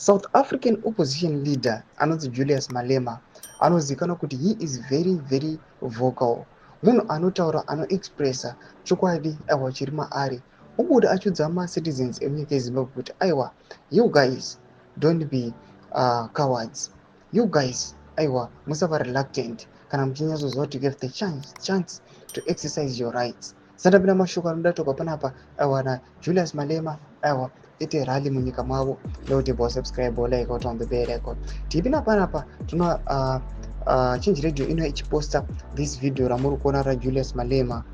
South African opposition leader anonzi Julius Malema anozivikanwa kuti he is very very vocal, munhu anotaura anoexpressa chokwadi aiwa chiri maari. Ubuda achudza macitizens emunyika yeZimbabwe kuti aiwa, you guys don't be cowards, you guys aiwa musava reluctant kana muchinyatsoziva kuti you have the chance to exercise your rights. Sandapinda mashoko anoda kutogwa panapa aiwa naJulius Malema aiwa ite rally munyika mavo ndokuti bosubscribe like on the bell icon. Tipinda panapa tuna Change Radio ino ichiposta this video ramuri kuona raJulius Malema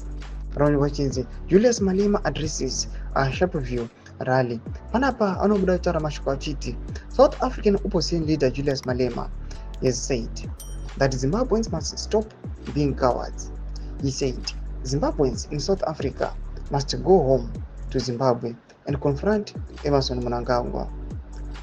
raonekwa chinzi Julius Malema addresses Sharpeville rally. Panapa anobuda kutaura mashoko achiti South African opposition leader Julius Malema has said that Zimbabweans must stop being cowards. He said Zimbabweans in South Africa must go home to Zimbabwe and confront Emmerson Mnangagwa.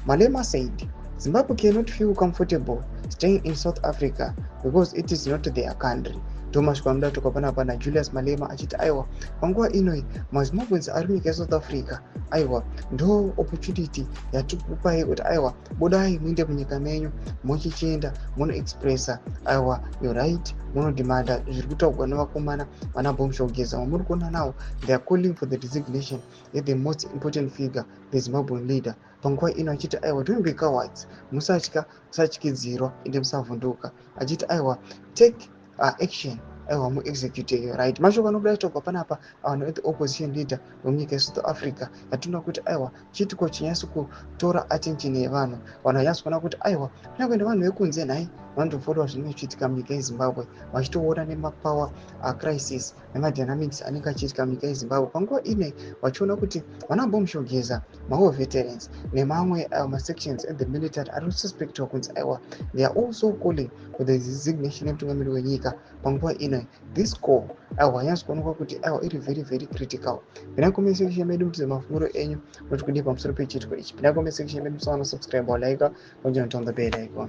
Malema said Zimbabwe cannot feel comfortable staying in South Africa because it is not their country. Thomas Kwamda toka panapa na Julius Malema achiti aiwa panguva inoi maZimbabweans ari munyika yeSouth Africa aiwa ndo opportunity yatikupai kuti aiwa budai muinde munyika menyu muchichenda munoexpressa aiwa your right, munodemanda zviri kutaurwa nevakomana vana Bomshogeza vamuri kuona nawo. They are calling for the designation as the most important figure, the Zimbabwean leader. Panguva ino achiti aiwa don't be cowards, musatyidzirwa ende musavhunduka, achiti aiwa take action aiwa muexecute your right. Mashoko anobuda kutogwa panapa vanhu the opposition leader wemunyika yeSouth Africa yatinoona kuti aiwa chitiko chinyatso kutora attention yevanhu, vanhu vanyatso kuona kuti aiwa kunyange nevanhu vekunze nhai vanotofolawo zvinenge zvichiitika munyika yeZimbabwe, vachitoona nemapower crisis nemadynamics anenge achiitika munyika yeZimbabwe. Panguva inei vachiona kuti vana Bomshogeza, mawar veterans nemamwe masections at the military ari kususpectwa kunzi aiwa they are also calling for the designation yemutungamiri wenyika. Panguva inoi this call aiwa nyatso kuonekwa kuti aiwa iri very very critical. Pinda comment section medu mutize mafunguro enyu kuti kudii pamusoro pechitiko ichi. Pinda comment section medu musana subscribe or like on the bell icon.